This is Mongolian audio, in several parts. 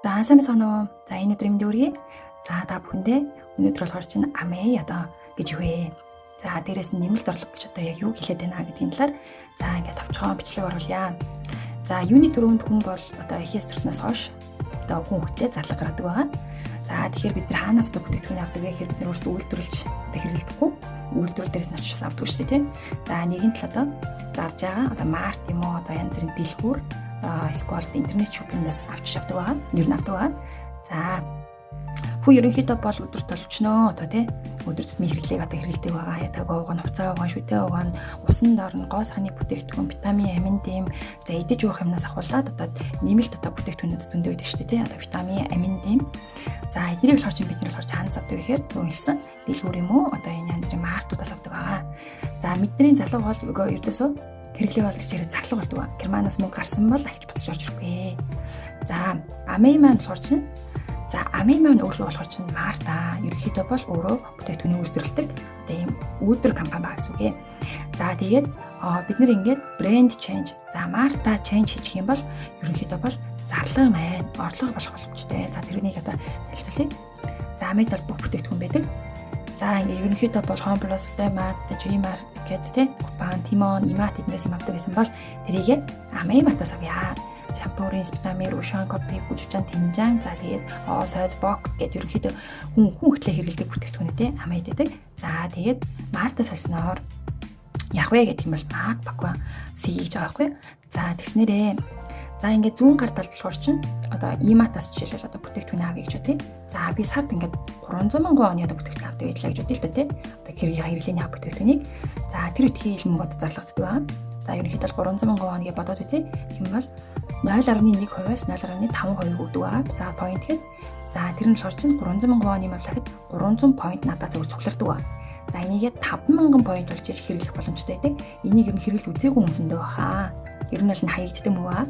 За сайн байна уу? За энэ өдрийн мэнд хүргэе. За та бүхэндээ өнөөдөр болохоор чинь амээ одоо гэж вэ. За дээрэс нь нэмэлт орлого гэж одоо яг юу хэлээд байна гэдгийн талаар за ингээд товчхон бичлэг оруулъя. За юуны төрөнд хүн бол одоо эхээс төрснөөс хойш одоо хүн хөлтэй зарлага гаргадаг байгаа. За тэгэхээр бид нар хаанаас одоо бүтээгдэхүүн авдаг вэ гэхээр бид нар өөрсдөө үйлдвэрлэж одоо хэрэглэдэггүй. Үйлдвэр дээрээс нь очиж авдаг шүү дээ тийм. За нэгэн тал одоо зарж байгаа одоо март юм уу одоо янз бүрийн дэлгүүр эсвэл интернет шопингээс авч авдаг байгаа. Ер нь авдаг байгаа. За хүн ерөнхийдөө бол өдөрт толчноо одоо тий өдөр тутмын хэрэглээг одоо хэрэглэдэг байгаа. Ятаг ууган, хувцас ууган, шүтээ ууган, усан дорн, гоо сахны бүтээгдэхүүн, витамин, амин, дэм за идэж уух юмнаас ахуулаад одоо нэмэлт одоо бүтээгдэхүүнүүд зөндөө байдаг шүү дээ тий. Одоо витамин, амин, дэм. За эднийг болохоор чинь бид нар болохоор хаанаас авдаг гэхээр юу хэлсэн дэлгүүр юм уу одоо энэ янз бүрийн мартуудаас авдаг байгаа. За мэдний залуу бол ердөөсөө хэрэглээ бол гэж яриад зарлага болдог. Германаас мөнгө гарсан бол ахиж буцаж орж ирэхгүй. За амей маань болохоор чинь за амей маань өөрөө болохоор чинь марта ерөнхийдөө бол өөрөө бүтээгдэхүүний үйлдвэрлэдэг одоо ийм үйлдвэр компани байгаа гэсэн үг ээ. За тэгээд бид нэр ингээд брэнд change за марта change хийх юм бол ерөнхийдөө бол зарлага маань орлого болох боломжтой. За тэрнийг одоо хэлцүүлье. За амейд бол бүх бүтээгдэхүүн байдаг. За ингээ ерөнхийдөө бол Home Plus, Mart, Gmart гэдэг те Купан, Timon, Imat эднээс юм авдаг гэсэн бол тэрийг амей мартаас авъя. Шампурын, спитамер, ушан, кофе, хүчжан, тэнжан, за тэгээд сойз, бок гэдэг ерөнхийдөө хүн хөтлөө хэрэглэдэг бүтээгдэхүүнүүдээ амейд байдаг. За тэгээд мартаас олсноор яг вэ гэх юм бол Mac, Paco, C гэж байгаа байхгүй. За тэгснээрээ за ингээд зүүн гар талд болохоор чинь одоо Imat-аас жишээлбэл одоо бүтээгдэхүүн авъя гэж үү. За би сард ингээд 300 мянган оны одоо бүтээгдэхүүн авдаг байлаа гэж бодъё л да тий. Одоо хэрэглээний ав бүтээгдэхүүнийг за тэр үтхий илэн мөнгө одоо зарлагддаг байгаа. За ерөнхийдөө 300 мянган оны бодоод үзье. Тэгм бол 0.1%-аас 0.5% өгдөг байгаа. За point гээд за тэр нь болохоор чинь 300 мянган оны мөлөхэд 300 point надад зөв цуглардаг байна. За энийгээ 50000 point болж иж хэрэглэх боломжтой байдаг. Энийг ер нь хэрэглэж үзээгүй хүн зөндөө баха. Ер нь бол хаягддаг мөнгө аа.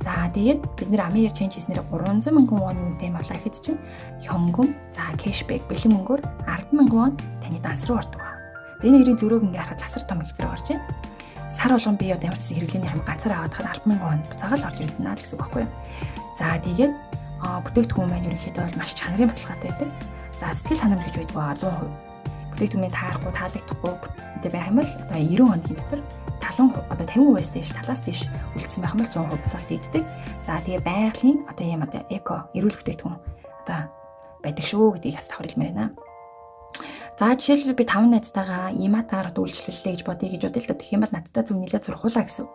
За тэгээд бид нэр амээр change хийснээр 300 мянган вон үнэтэй юм авлаа гэхэд чинь хөнгөн за кэшбэк бэлэн мөнгөөр 100000 вон таны данс руу ордог ба. За энэ хоёрын зөрөөг ингээ харахад ласар том их зэрэг гарч байна. Сар болгон би одоо ямар ч хэрэглээний хэм ганцаар аваад хахад 100000 вон буцаагаал орж ирдэнэ л гэсэн үг байхгүй юу. За тэгээд бүтээгдэхүүн маань ерөнхийдөө бол маш чанарын баталгаатай байдаг. За сэтгэл ханамж гэж байдаг ба 100%. Бүтээгдэхүүнийг таарахгүй таалагдахгүй гэдэг байх юм бол одоо 90 хоногийн дотор одоо 50%-аас дээш талаас дээш үлдсэн байх юм бол 100% буцаалт ийддэг. За тэгээ байгалийн одоо юм одоо эко эрүүл бүтээгдэхүүн одоо байдаг шүү гэдгийг бас давхар хэлмээр байна. За жишээлбэл би 5 найзтайгаа Imat-аар одоо үйлчлүүллээ гэж бодъё гэж бодъё л да. Тэгэх юм бол надтай зөв нийлээ зурхуулаа гэсэн.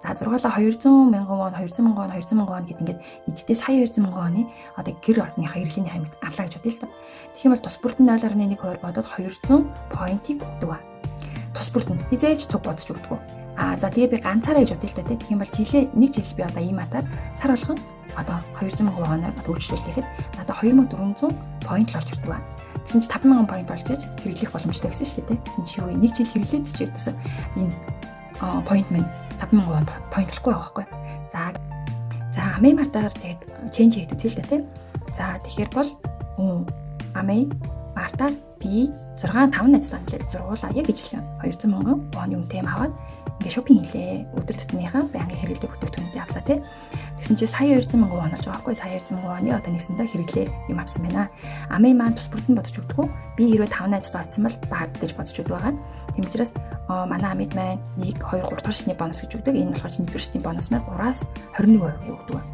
За зургуулаа 200 мянган вон 200 мянган вон 200 мянган вон гэд ингээд эдгтээ сая 200 мянган оны одоо гэр орны хэрэглээний хэмжээ авлаа гэж бодъё л да. Тэгэх юм бол тус бүрт нь 0.1% бодоод 200 point-ийг өгдөг ба. Тус бүрт нь хизээж цуг бодож өгдөг. За тэгээ би ганцаараа гэж бодъё л да. Тэгэх юм бол нэг жил би одоо Imat-аар сар болгон одоо 200 мянган воноор үйлчлүүлэхэд надад 2400 point л орж ирдэг ба. Гэсэн чи 5000 point болж иж хэрэглэх боломжтой гэсэн шүү дээ. Гэсэн чи юу нэг жил хэрэглээд чи ердөөсөө энэ point маань 5000 point болохгүй байгаа байхгүй. За амей мартаар тэгээд change хийх үзье л да тий. За тэгэхээр бол амей мартаар би 5 найзтай зургуулаа яг ижлэх 200 мянган оны үнэтэй юм аваад ингээ шопинг хийлээ. Өдөр тутмынхаа байнгын хэрэглэх бүтээгдэхүүнүүдээ авлаа тий. Тэгсэн чи сая 200 мянган вон болж байгаа байхгүй. Сая 200 мянган оны одоо нэгсэндээ хэрэглээ юм авсан байна. Амей маань тус бүрт нь бодож өгдөг. Би хэрвээ 5 найзтай орсон бол баг гэж бодож өгдөг байгаа. Тийм учраас манай амид маань 1 2 3 дахь шний бонус гэж өгдөг. Энэ болохоор чинь 1 шний бонус маань 3-аас 21% өгдөг.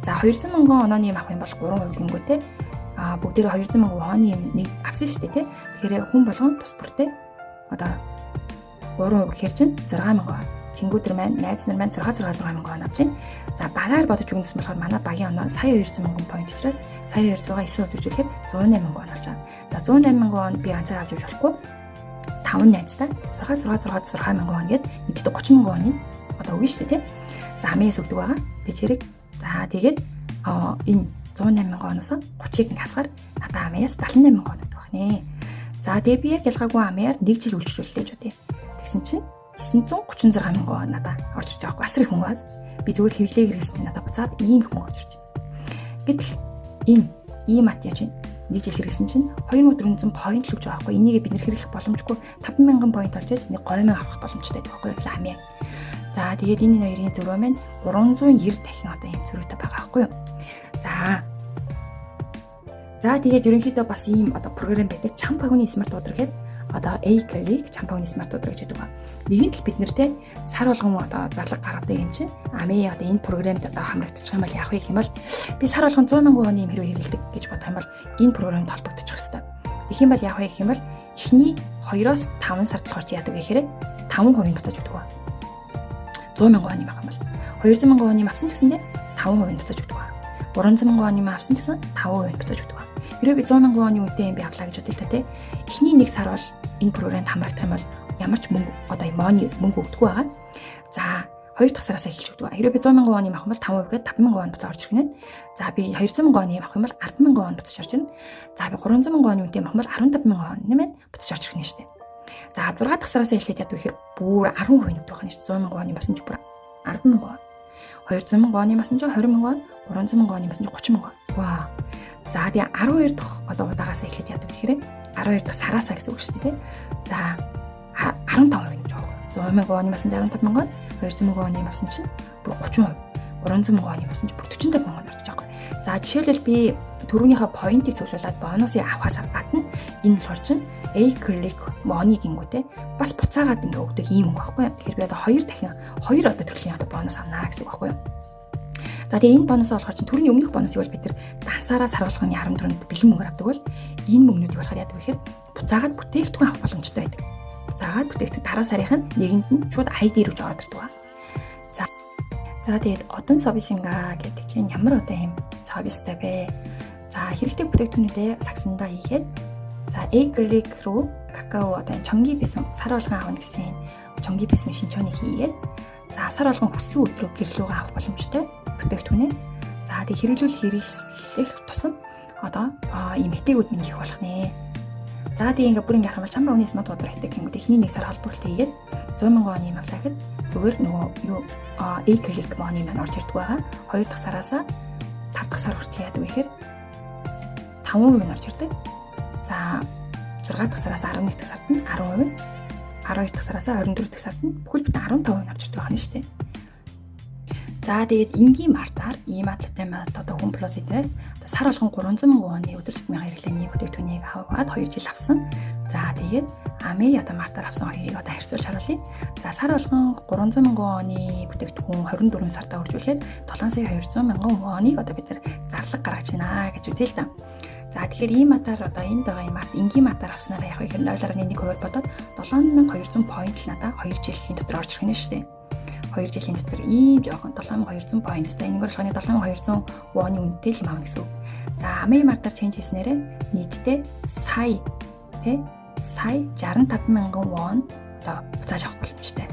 За 200 мянган оны юм авах юм бол 3% гингүүтэй бүгдээрээ 200 мянган оны юм нэг авсан шүү дээ тий. Тэгэхээр хүн болгон тус бүртээ одоо 3% гэхэр чинь 6000. Чингүүдэр маань найз нар маань 6000 авч байна. За багаар бодож өгнөс болохоор манай багийн оноо сая 200 мянган point учраас сая 200-аа 9 өдөржүүлэхэд 108 мянган болж байгаа. За 108 мянган вон би ганцаар авч явж болохгүй. 5 найзтай 6 мянган вон гээд нийтдээ 30 мянган оны одоо өгнө шүү дээ тий. За амээс өгдөг байгаа. Тэг чирэг. За тэгээд энэ 108 мянган оноос 30-ыг ингээ хасгаар надад амээс 78 мянган оноо өгөх нэ. За тэгээ би яг ялгаагүй амээр 1 жил үйлчлүүллээ гэж үү. Тэгсэн чинь 936 мянган вон надад орж ирж байгаа байхгүй. Асар их мөнгө аз. Би зөвхөн хэрэглээ хэрэгсэн чинь надад буцаад ийм их мөнгө орж ирж байна. Гэтэл энэ Imat яаж вэ? 1 жил хэрэгсэн чинь 2400 point л өгч байгаа байхгүй. Энийг бид нэр хэрэглэх боломжгүй 5000 point олж иж нэг 3000 авах боломжтой байхгүй амиа. За тэгээд энэ хоёрын зөрөө маань 390 дахин одоо ийм зөрүүтэй байгаа байхгүй юу? За За тэгээд ерөнхийдөө бас ийм одоо програм байдаг. Чамп агууны смарт удир гэхэд одоо A-Click чамп агууны смарт удир гэж байдаг. Нэгэнт л бид нэртэй сар болгон одоо зарлага гаргадаг юм чинь. Амээ одоо энэ програмд одоо хамрагдчих юм бол яах вэ гэх юм бол би сар болгон 100 мянган вон юм хэрэг хэрэглэдэг гэж бодох юм бол энэ програмд холбогдчих хэвээр. Тэгэх юм бол яах вэ гэх юм бол эхний 2-оос 5 сард болохоор чи яадаг гэхээр 5% буцааж өгдөг ба. 100 мянган вон юм авах юм бол 200 мянган вон юм авсан ч гэсэндээ 5% буцааж өгдөг ба. 300 мянган вон юм авсан ч гэсэн 5% буцааж өгдөг ба. Хэрвээ би 100 мянган вон үнэтэй юм би авлаа гэж бодъё л та тий. Эхний 1 сар бол энэ програмд хамрагдах юм бол ямар ч мөнгө одоо мөнгө өгдөг байгаа. За 2 дахь сараас эхэлж өгдөг. Хэрвээ би 100 мянган вон юм авах юм бол 5% гээд 5 мянган вон буцаа орж ирнэ. За би 200 мянган вон юм авах юм бол 10 мянган вон буцаж орж ирнэ. За би 300 мянган вон үнэтэй юм авах юм бол 15 мянган вон нэмээд буцаж орж ирнэ шүү дээ. За 6 дахь сараас эхлээд яадаг гэхээр бүр 10% нэмдэг байна шүү дээ. 100 мянган вон юм басан ч бүр 10 мянган вон. 200 мянган вон юм басан ч 20 мянган вон, 300 мянган вон юм басан ч 30 мянган вон. Вау. За тэгээ 12 дахь одоо удаагаас эхлээд яадаг гэхээр 12 дахь сараасаа гэсэн үг шүү дээ. За 15% гэж байгаа. 100 мянган вон юмсан 65 мянган, 200 мянган вон юмсан чинь бүр 30%, 300 мянган вон юмсан чинь бүр 45 мянган орж байгаа. За жишээлбэл би төрөөнийхөө поинтыг цуглуулад бонусыг авахаас гадна энэ болохоор чинь A-Click money гингүүтэй бас буцаагаад ингээ өгдөг юм байхгүй. Тэгэхээр би одоо 2 дахин 2 одоо төрлийн одоо бонус авнаа гэсэн үг байхгүй. За тэгээ энэ бонусаа болохоор чинь төрний өмнөх бонусыг бол бид нар дансаараа сар болгоны 14-нд бэлэн мөнгөөр авдаг бол энэ мөнгнүүдийг болохоор яадаг вэ гэхээр буцаагаад бүтээгдэхүүн авах боломжтой байдаг. Буцаагаад бүтээгдэхүүн дараа сарын нэгэнд нь шууд ID рүү ороод ирдэг ба. За тэгээд одон совисинга гэдэг чинь ямар одоо юм совистай бэ? За хэрэгтэй бүтээгдэхүүнүүдээ сагсандаа хийгээд за A-Click руу какао одоо чонги бисм сар болгон авах гэсэн чонги бисм шинчооны хийгээд за сар болгон хүссэн өдрөө гэрлүүгээ авах боломжтой бүтээгдэхүүнээ. За тэг хэрэглэх тусам одоо ийм хэтээгүүд минь их болох нэ. За тэг ингээ бүр ингээ харах юм бол чамбаа үнээс мод удирхдаг гэмүүд эхний 1 сар холбогдол хийгээд 100 мянган вон юм авлаа гэхэд зүгээр нөгөө юу A-Click money маань орж ирдэг байгаа. 2 дахь сараасаа 5 дахь сар хүртэл яадаг вэ гэхээр 5% нь орж ирдэг. За 6 дахь сараас 11 дахь сард нь 10%, 12 дахь сараас 24 дахь сард нь бүхэл бүтэн 15% авч ирдэг байна шүү дээ. За тэгээд энгийн мартаар ийм атлеттай маань одоо хүн плюс эдрээс сар болгон 300 мянган вонны өдөр тутмын хэрэглээний бүтээгдэхүүнийг аваад 2 жил авсан. За тэгээд Амээ одоо мартаар авсан хоёрыг одоо харьцуулж харуулъя. За сар болгон 300 мянган вонны бүтээгдэхүүн 24 сартаа үржүүлээд 7,200,000 воныг одоо бид нар зарлага гаргаж байна гэж үзье л да. За тэгэхээр ийм матаар одоо энд байгаа юм энгийн матаар авснараа яг их 0.1% бодоод 7,200 point л надаа 2 жилийн дотор орж ирэх нь шүү дээ. 2 жилийн дотор ийм жоохон 7,200 point-тай энэгээр шоны 7,200 вонны үнэтэй л юм аавна гэсэн үг. За Амээ мартаар change хийснээрээ нийтдээ сая 65 мянган вон одоо буцааж авах боломжтой.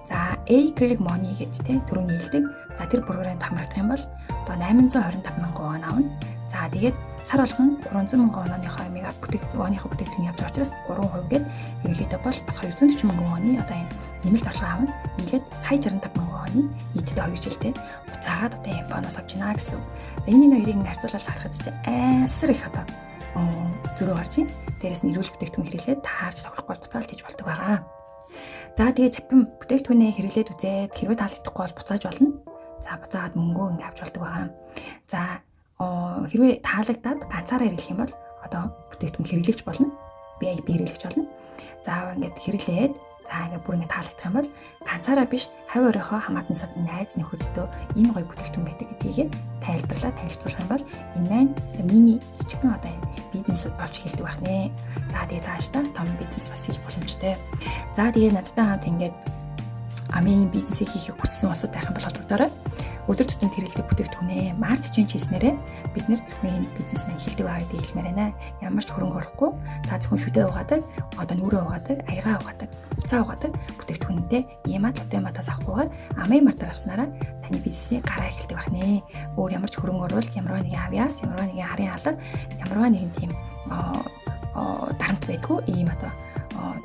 За A-Click money гэдэг төрөний хэлдэг. За тэр програмд хамрагдах юм бол одоо 825 мянган вон аавна. За тэгээд сар болгон 300 мянган воныхоо мега бүтээгдэхүүн явж байгаа учраас 3% гээд ерөнхийдөө бол бас 240 мянган вонны одоо энэ нэмэлт орлого аавна. Нийлээд сая 65 мянган вонны нийтдээ 2 жилдээ буцаагаад одоо юм бонус авч байна гэсэн. За энэ хоёрыг харьцуулаад харахад чинь айсар их одоо зөрөө гарч ийн. Дээрээс нь эрүүл бүтээгдэхүүн хэрэглээд таарч сохрохгүй бол буцаалт хийж болдог байгаа. За тэгээ чапин бүтээгдэхүүнээ хэрэглээд үзээд хэрвээ таалагдахгүй бол буцааж болно. За буцаагаад мөнгөө ингэ авч болдог байгаа. За хэрвээ таалагдаад ганцаараа хэрэглэх юм бол одоо бүтээгдэхүүн хэрэглэж болно. BIP хэрэглэж болно. За ингээд хэрэглээд за ингээд бүр ингээд таалагдах юм бол ганцаараа биш хавь оройхоо хамаатан сад найз нөхөддөө энэ гоё бүтээгдэхүүн байдаг гэдгийг танилцуулах юм бол энэ мини жижигхэн одоо бизнес болж хэлдэг байх нэ. За тэгээ цаашдаа том бизнес бас хийх боломжтой. За тэгээ надтай хамт ингээд Амийн бизнесийг хийхийг хүссэн улсууд байх юм бол холбогдорой. Өдөр тутмын хэрэглэдэг бүтээгдэхүүнээ март change хийснээрээ бид нэр зөвхөн бизнесмен хэлдэг аа гэдэг хэлмээр байна. Ямар ч хөрөнгө оруулахгүй та зөвхөн шүдэ угаадаг, одоо нүрээ угаадаг, аягаа угаадаг, уцаа угаадаг бүтээгдэхүүнтэй ийм лотоматаас авахгүйгээр Амийн мартаар авснараа таны бизнесийг гараа эхэлдэг байх нэ. Өөр ямар ч хөрөнгө оруулалт, ямар нэгэн авьяас, ямар нэгэн харын алга, ямар нэгэн тийм дарамт байдгүй ийм одоо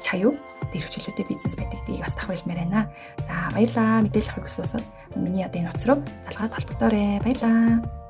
чаяа дээр хөлөөтэй бизнес байдаг гэдгийг бас давхилмаар байна. За баярлалаа. Мэдээлэл авах хүсвэл миний одоо энэ утас руу залгаад холбогдоорой. Баярлалаа.